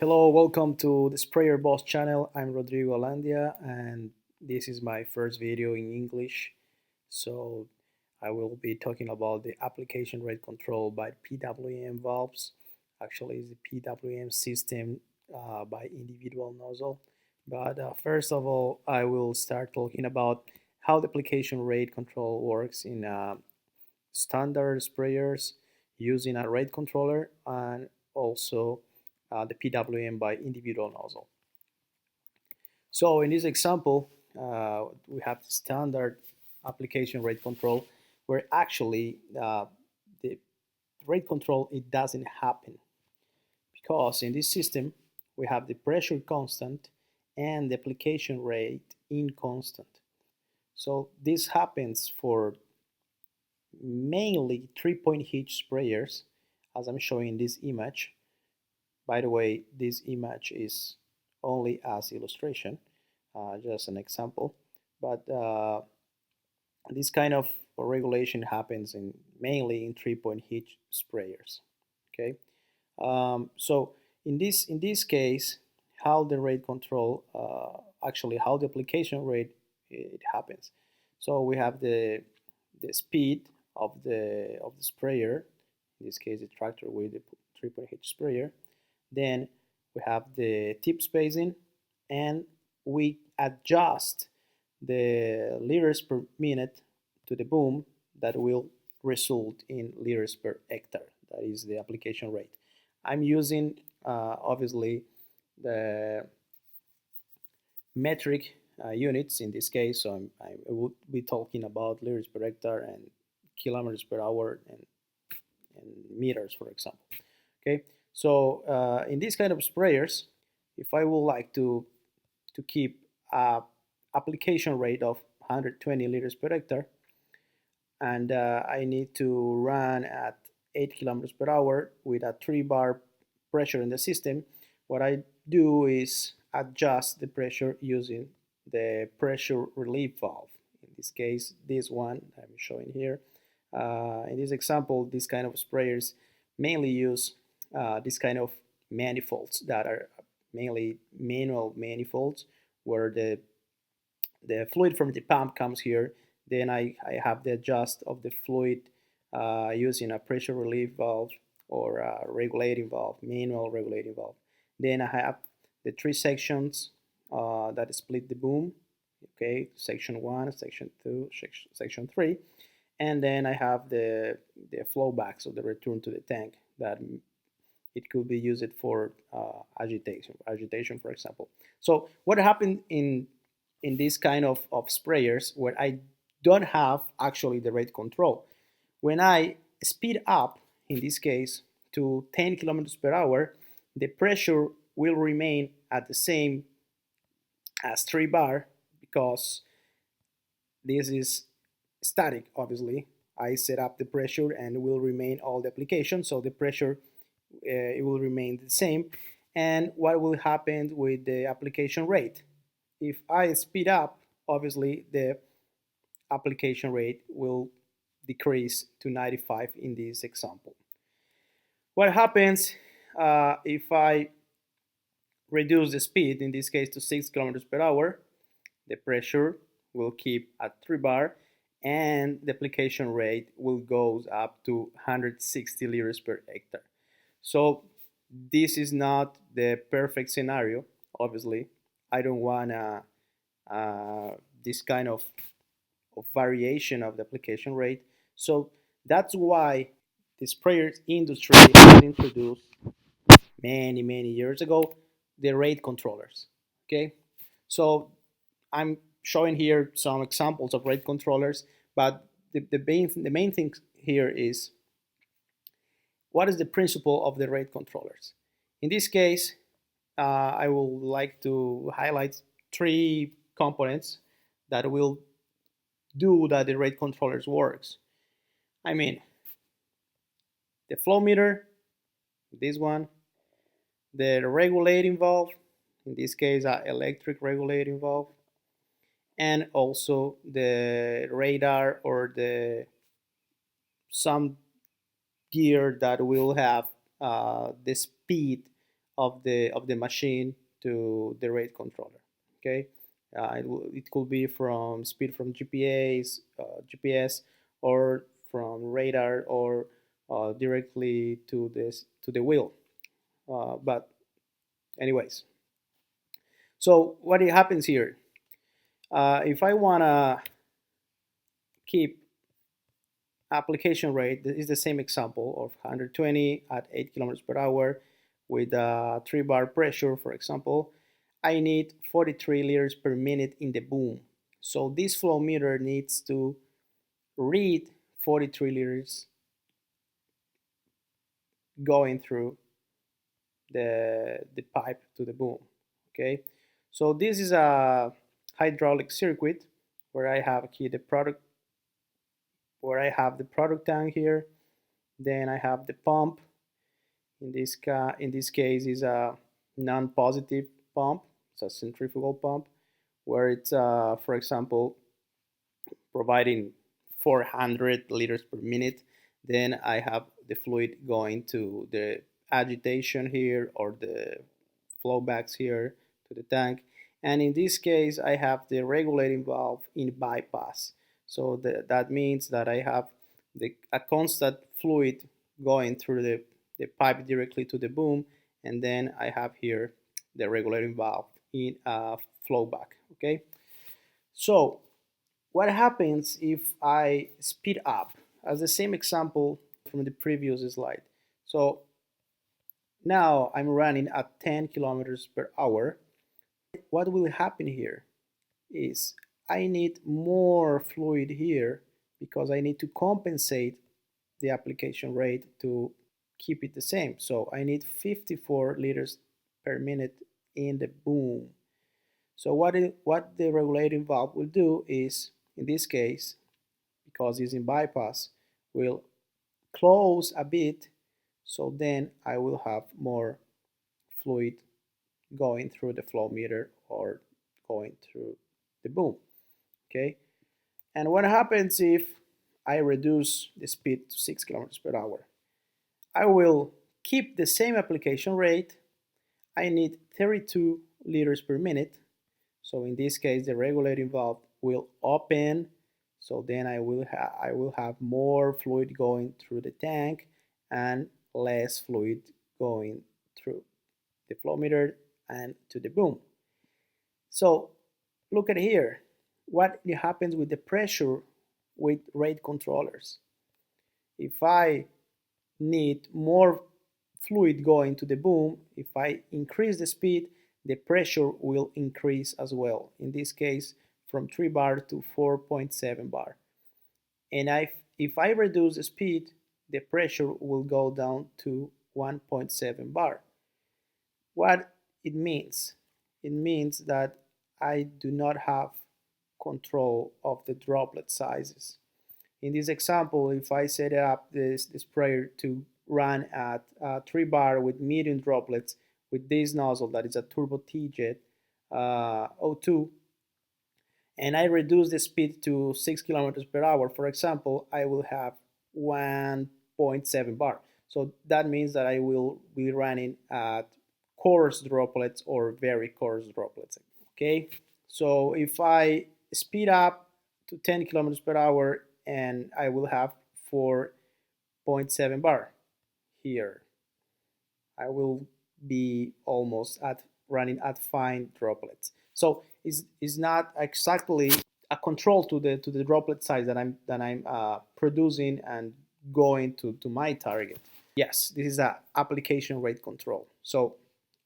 Hello, welcome to the Sprayer Boss channel. I'm Rodrigo Alandia and this is my first video in English. So I will be talking about the application rate control by PWM valves. Actually, it's the PWM system by individual nozzle. But first of all, I will start talking about how the application rate control works in standard sprayers using a rate controller and also the PWM by individual nozzle. So in this example, we have the standard application rate control where actually the rate control, it doesn't happen because in this system we have the pressure constant and the application rate inconstant. So this happens for mainly 3-point hitch sprayers, as I'm showing in this image. By the way, this image is only as illustration, just an example. But this kind of regulation happens mainly in 3-point hitch sprayers. Okay, so in this case, how the rate control, actually how the application rate it happens. So we have the speed of the sprayer, in this case the tractor with the 3-point hitch sprayer. Then we have the tip spacing, and we adjust the liters per minute to the boom that will result in liters per hectare. That is the application rate. I'm using obviously the metric units in this case, so I will be talking about liters per hectare and kilometers per hour and meters, for example. Okay, so in these kind of sprayers, if I would like to keep a application rate of 120 liters per hectare, and I need to run at 8 kilometers per hour with a 3-bar pressure in the system, what I do is adjust the pressure using the pressure relief valve. In this case, this one I'm showing here. In this example, this kind of sprayers mainly use this kind of manifolds that are mainly manual manifolds, where the fluid from the pump comes here. Then I have the adjust of the fluid using a pressure relief valve or a regulating valve, manual regulating valve. Then I have the 3 sections that split the boom. Okay, section 1, section 2, section 3. And then I have the flow back, so the return to the tank, that it could be used for agitation, for example. So what happened in this kind of sprayers where I don't have actually the rate control? When I speed up, in this case, to 10 kilometers per hour, the pressure will remain at the same as 3 bar because this is static, obviously. I set up the pressure and it will remain all the application, so the pressure it will remain the same. And what will happen with the application rate? If I speed up, obviously the application rate will decrease to 95 in this example. What happens if I reduce the speed, in this case to 6 kilometers per hour? The pressure will keep at 3 bar and the application rate will go up to 160 liters per hectare. So this is not the perfect scenario, obviously. I don't want this kind of variation of the application rate. So that's why the sprayer industry has introduced many years ago the rate controllers. Okay, so I'm showing here some examples of rate controllers, but the main thing here is what is the principle of the rate controllers. In this case, I would like to highlight 3 components that will do that the rate controllers works. I mean, the flow meter, this one, the regulating valve, in this case, electric regulating valve, and also the radar or the some gear that will have the speed of the machine to the rate controller. Okay, it could be from speed from GPS, or from radar, or directly to this to the wheel. But anyways, so what happens here? If I wanna keep application rate, this is the same example of 120 at 8 kilometers per hour with a 3 bar pressure, for example, I need 43 liters per minute in the boom. So this flow meter needs to read 43 liters going through the pipe to the boom. Okay, so this is a hydraulic circuit where I have here the product, where I have the product tank here. Then I have the pump. In this case, is a non-positive pump. It's a centrifugal pump where it's, for example, providing 400 liters per minute. Then I have the fluid going to the agitation here, or the flow backs here to the tank. And in this case, I have the regulating valve in bypass. So that means that I have a constant fluid going through the pipe directly to the boom, and then I have here the regulating valve in flow back. Okay, so what happens if I speed up, as the same example from the previous slide? So now I'm running at 10 kilometers per hour. What will happen here is I need more fluid here because I need to compensate the application rate to keep it the same. So I need 54 liters per minute in the boom. So what the regulating valve will do is, in this case, because it's in bypass, will close a bit, so then I will have more fluid going through the flow meter or going through the boom. Okay, and what happens if I reduce the speed to 6 kilometers per hour? I will keep the same application rate. I need 32 liters per minute. So in this case, the regulating valve will open. So then I will have more fluid going through the tank and less fluid going through the flow meter and to the boom. So look at here. What happens with the pressure with rate controllers? If I need more fluid going to the boom, if I increase the speed, the pressure will increase as well. In this case, from 3 bar to 4.7 bar. And if I reduce the speed, the pressure will go down to 1.7 bar. What it means? It means that I do not have control of the droplet sizes. In this example, if I set up this sprayer to run at 3 bar with medium droplets with this nozzle that is a turbo T-jet O2, and I reduce the speed to 6 kilometers per hour, for example, I will have 1.7 bar. So that means that I will be running at coarse droplets or very coarse droplets. Okay, so if I speed up to 10 kilometers per hour, and I will have 4.7 bar here, I will be almost at running at fine droplets. So it's not exactly a control to the droplet size that I'm producing and going to my target. Yes, this is a application rate control. So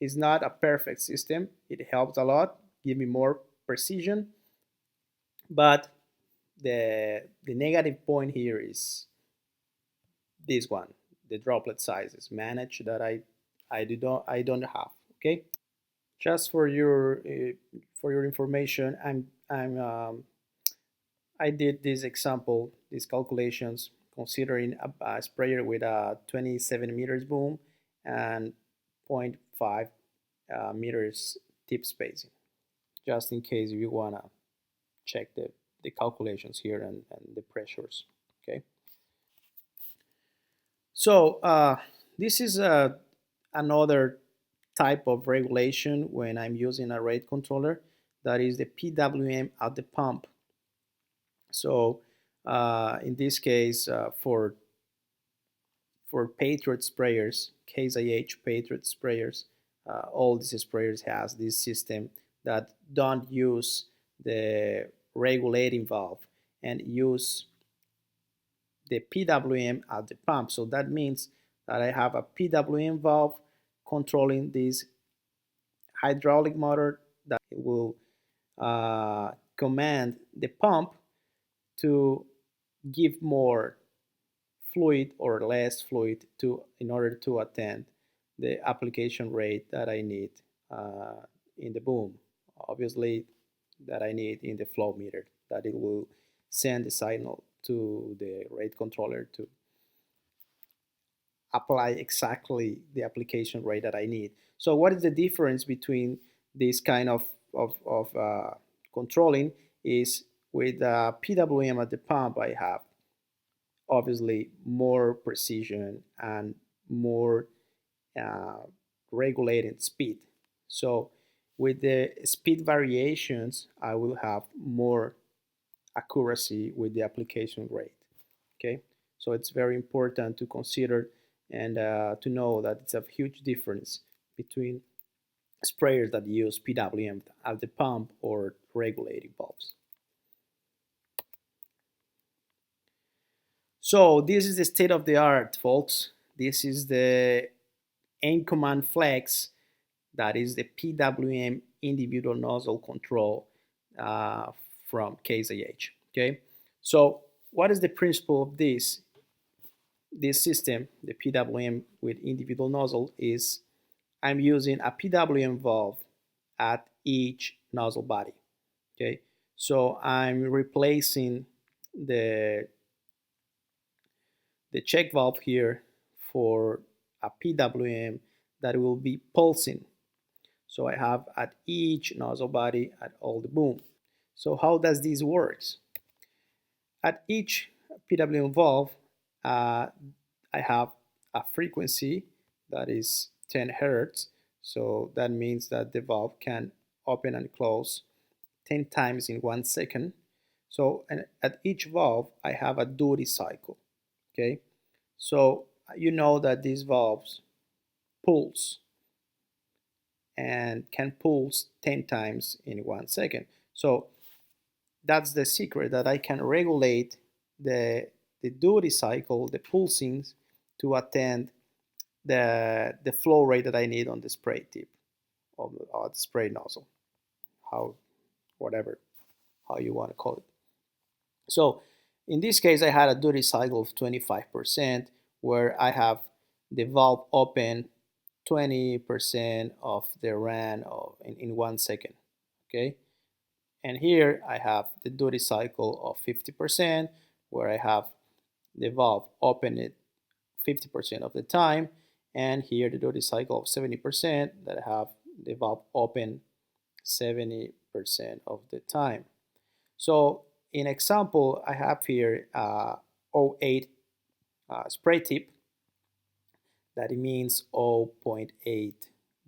it's not a perfect system. It helps a lot, give me more precision, but the negative point here is this one, the droplet sizes managed that I don't have. Okay, just for your information, I did this example, these calculations, considering a sprayer with a 27 meters boom and zero point 0.5 meters tip spacing, just in case you wanna check the calculations here and the pressures. Okay, so this is another type of regulation when I'm using a rate controller. That is the PWM at the pump. So in this case, for Patriot sprayers, Case IH Patriot sprayers, all these sprayers has this system that don't use the regulating valve and use the PWM at the pump. So that means that I have a PWM valve controlling this hydraulic motor that will command the pump to give more fluid or less fluid to in order to attend the application rate that I need in the boom. Obviously, that I need in the flow meter, that it will send the signal to the rate controller to apply exactly the application rate that I need. So what is the difference between this kind of controlling is with PWM at the pump, I have obviously more precision and more uh, regulated speed. So with the speed variations, I will have more accuracy with the application rate. Okay, so it's very important to consider and to know that it's a huge difference between sprayers that use PWM at the pump or regulating valves. So this is the state of the art, folks. This is the aim command flex, that is the PWM individual nozzle control from Case IH. Okay, so what is the principle of this system, the PWM with individual nozzle, is I'm using a PWM valve at each nozzle body. Okay, so I'm replacing the the check valve here for a PWM that will be pulsing. So I have at each nozzle body at all the boom. So how does this works? At each PWM valve, I have a frequency that is 10 hertz. So that means that the valve can open and close 10 times in 1 second. So at each valve, I have a duty cycle. Okay, so you know that these valves pulse and can pulse 10 times in 1 second. So that's the secret, that I can regulate the duty cycle, the pulsings, to attend the flow rate that I need on the spray tip or the spray nozzle, how whatever how you want to call it. So in this case, I had a duty cycle of 25%, where I have the valve open 20% of the run in 1 second. Okay, and here I have the duty cycle of 50%, where I have the valve open it 50% of the time, and here the duty cycle of 70%, that I have the valve open 70% of the time. So in example, I have here 0.8 spray tip, that it means 0.8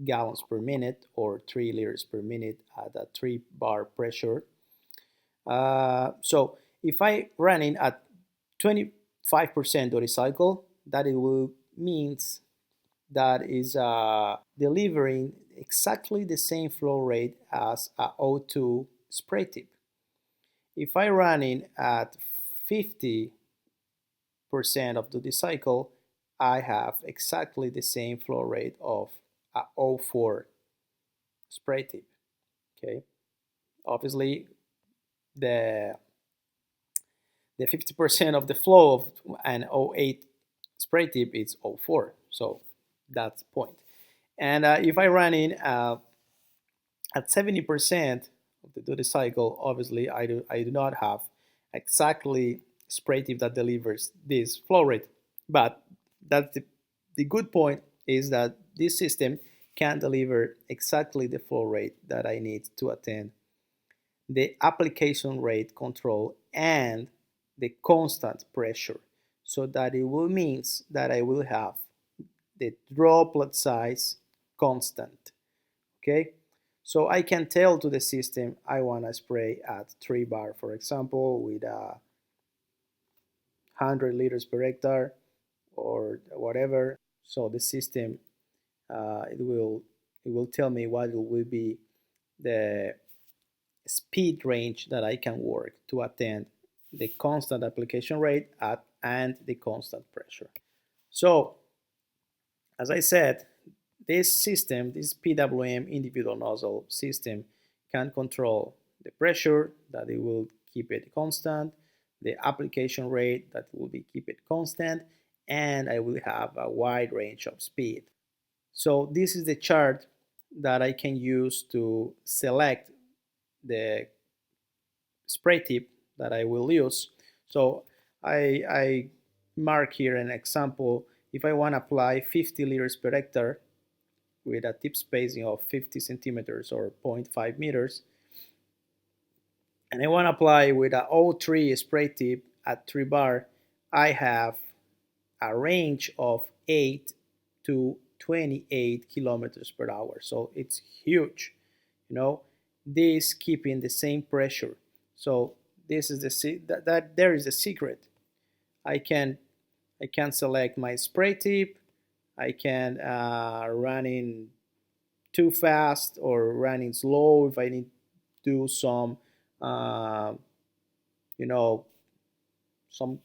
gallons per minute or 3 liters per minute at a 3 bar pressure. So if I running at 25% duty cycle, that it will means that is delivering exactly the same flow rate as a O2 spray tip. If I running at 50% of duty cycle, I have exactly the same flow rate of a O4 spray tip. Okay, obviously the 50% of the flow of an O8 spray tip is O4, so that's the point. And if I run in at 70% of the duty cycle, obviously I do not have exactly spray tip that delivers this flow rate. But that's the good point, is that this system can deliver exactly the flow rate that I need to attend the application rate control and the constant pressure, so that it will means that I will have the droplet size constant. Okay, so I can tell to the system I want to spray at 3 bar, for example, with 100 liters per hectare or whatever. So the system uh, it will it will tell me what will be the speed range that I can work to attain the constant application rate at and the constant pressure. So as I said, this system, this PWM individual nozzle system, can control the pressure that it will keep it constant, the application rate that will be keep it constant, and I will have a wide range of speed. So this is the chart that I can use to select the spray tip that I will use. So I mark here an example. If I want to apply 50 liters per hectare with a tip spacing of 50 centimeters or 0.5 meters, and I want to apply with a O3 spray tip at 3 bar, I have a range of 8 to 28 kilometers per hour. So it's huge, you know, this keeping the same pressure. So this is that there is a secret. I can I can select my spray tip. I can running too fast or running slow if I need to do some uh, you know some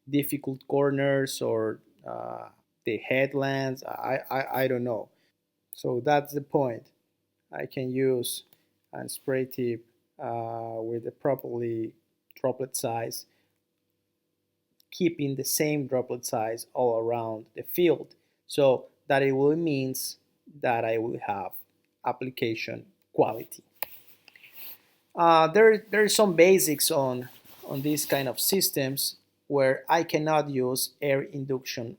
difficult corners or the headlands. I don't know. So that's the point. I can use a spray tip with the properly droplet size, keeping the same droplet size all around the field. So that it will means that I will have application quality. There are some basics on these kind of systems where I cannot use air induction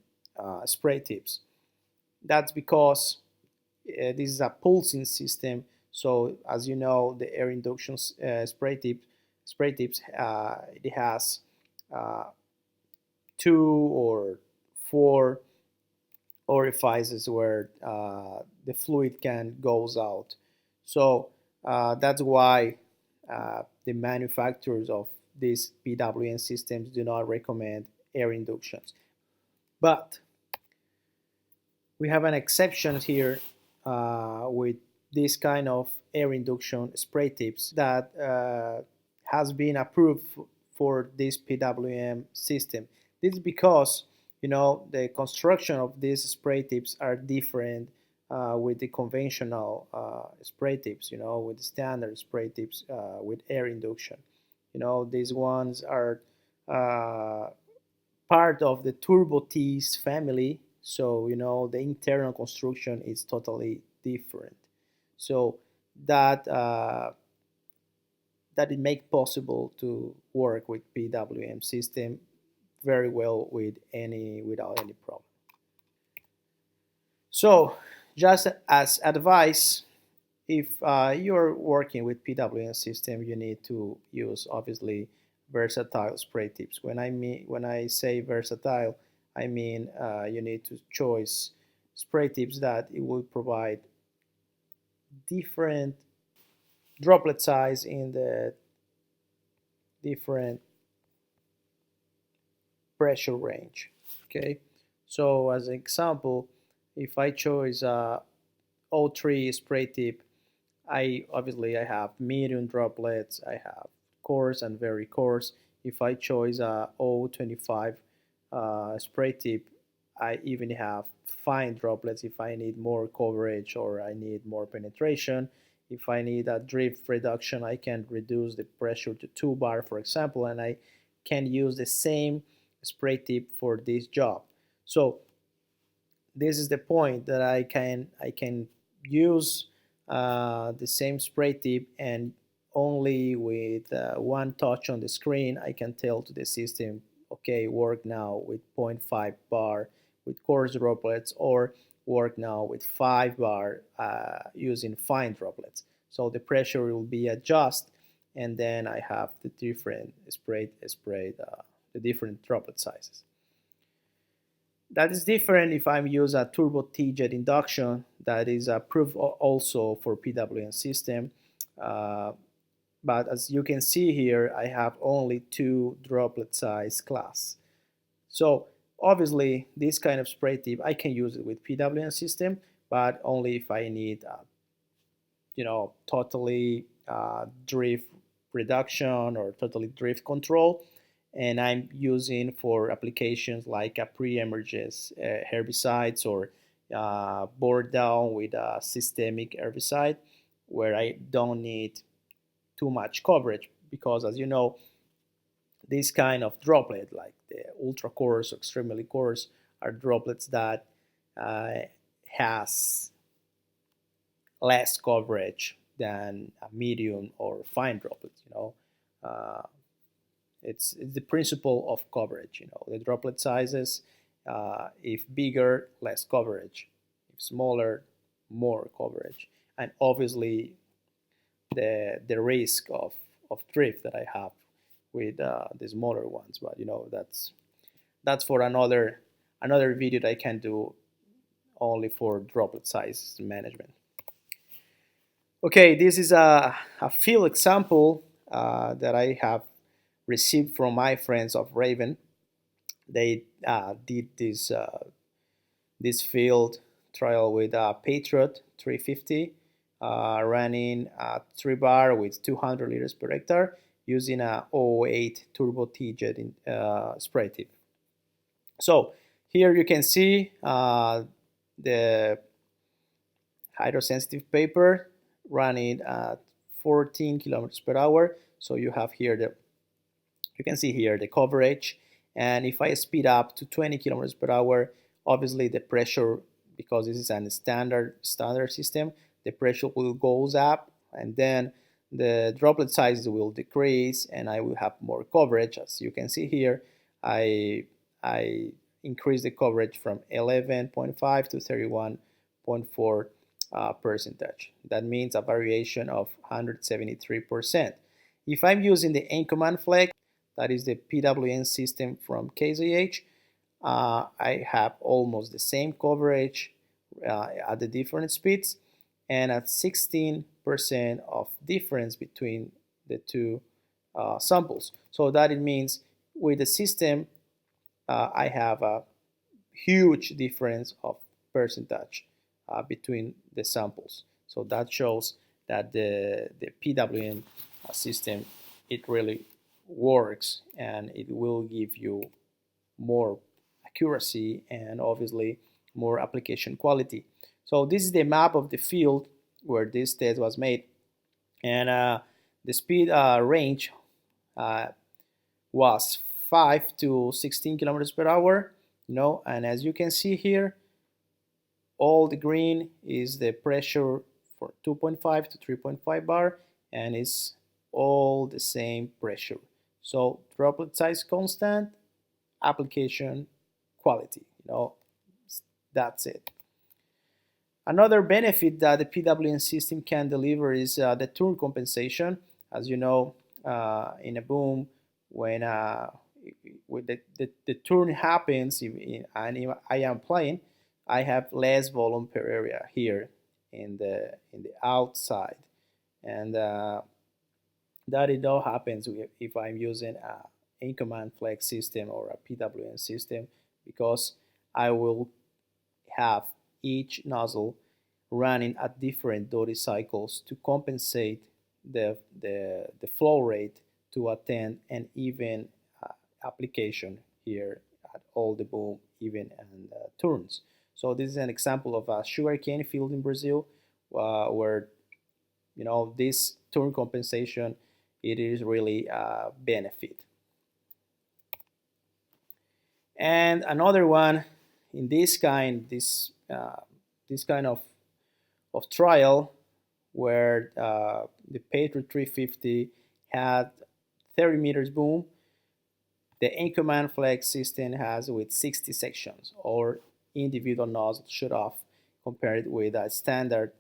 spray tips. That's because this is a pulsing system. So as you know, the air induction spray tips it has uh, 2 or 4 orifices where the fluid can goes out. So that's why the manufacturers of these PWM systems do not recommend air inductions. But we have an exception here with this kind of air induction spray tips that has been approved for this PWM system. This is because the construction of these spray tips are different with the conventional spray tips. With the standard spray tips with air induction. These ones are uh, part of the turbo T's family. So the internal construction is totally different. So that that it make possible to work with PWM system very well without any problem. So just as advice, if you're working with PWM system, you need to use obviously versatile spray tips. When I say versatile, I mean you need to choose spray tips that it will provide different droplet size in the different pressure range. Okay, so as an example, if I choose a O3 spray tip, I have medium droplets, I have coarse and very coarse. If I choose a O25 spray tip, I even have fine droplets if I need more coverage or I need more penetration. If I need a drift reduction, I can reduce the pressure to 2 bar, for example, and I can use the same spray tip for this job. So this is the point that I can use the same spray tip, and only with one touch on the screen I can tell to the system, okay, work now with 0.5 bar with coarse droplets, or work now with 5 bar using fine droplets. So the pressure will be adjusted, and then I have the different the different droplet sizes. That is different if I'm use a turbo T-jet induction that is approved also for PWM system. Uh, but as you can see here, I have only two droplet size class. So obviously this kind of spray tip, I can use it with PWM system, but only if I need, totally drift reduction or totally drift control. And I'm using for applications like a pre-emergence herbicides or bore down with a systemic herbicide where I don't need too much coverage because, as you know, this kind of droplet, like the ultra coarse, extremely coarse, are droplets that uh, has less coverage than a medium or fine droplets. Uh, it's the principle of coverage. The droplet sizes, if bigger, less coverage; if smaller, more coverage, and obviously the risk of drift that I have with the smaller ones. But that's for another video that I can do only for droplet size management. Okay, this is a field example that I have received from my friends of Raven. They did this field trial with a Patriot 350, running a 3 bar with 200 liters per hectare using a 008 turbo T-jet spray tip. So here you can see the hydrosensitive paper running at 14 kilometers per hour. So you can see here the coverage. And if I speed up to 20 kilometers per hour, obviously the pressure, because this is a standard system, the pressure will goes up, and then the droplet size will decrease, and I will have more coverage. As you can see here, I increase the coverage from 11.5 to 31.4 percentage. That means a variation of 173%. If I'm using the in-command flex, that is the PWM system from KZH, I have almost the same coverage at the different speeds and at 16% of difference between the two samples. So that it means with the system, I have a huge difference of percentage between the samples. So that shows that the PWM system, it really works, and it will give you more accuracy and obviously more application quality. So this is the map of the field where this test was made, and the speed range uh, was 5 to 16 kilometers per hour. And as you can see here, all the green is the pressure for 2.5 to 3.5 bar, and it's all the same pressure. So droplet size constant, application quality. That's it. Another benefit that the PWM system can deliver is the turn compensation. As you know, in a boom, when the turn happens and if I am playing, I have less volume per area here in the outside, and that it all happens if I'm using a in-command flex system or a PWM system, because I will have each nozzle running at different dirty cycles to compensate the flow rate to attend an even application here at all the boom, even and turns. So this is an example of a sugarcane field in Brazil, where this turn compensation, it is really a benefit. And another one in this kind of trial, where the Patriot 350 had 30 meters boom, the in-command flex system has with 60 sections or individual nozzle shut off, compared with a standard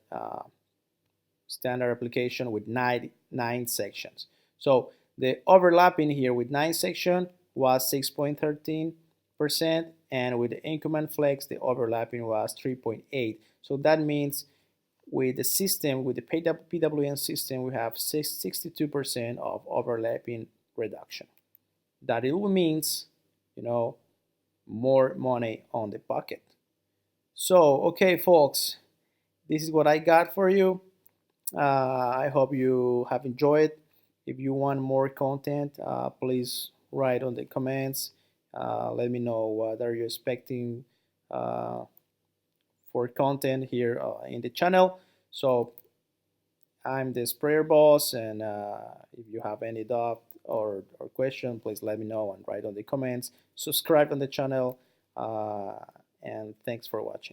application with nine sections. So the overlapping here with 9 sections was 6.13%, and with the increment flex, the overlapping was 3.8. So that means with the system, with the PWM system, we have 62% of overlapping reduction. That it means, you know, more money on the pocket. So, okay, folks, this is what I got for you. I hope you have enjoyed. If you want more content, please write on the comments. Let me know what are you expecting uh, for content here in the channel. So I'm the sprayer boss, and if you have any doubt or question, please let me know and write on the comments. Subscribe on the channel, and thanks for watching.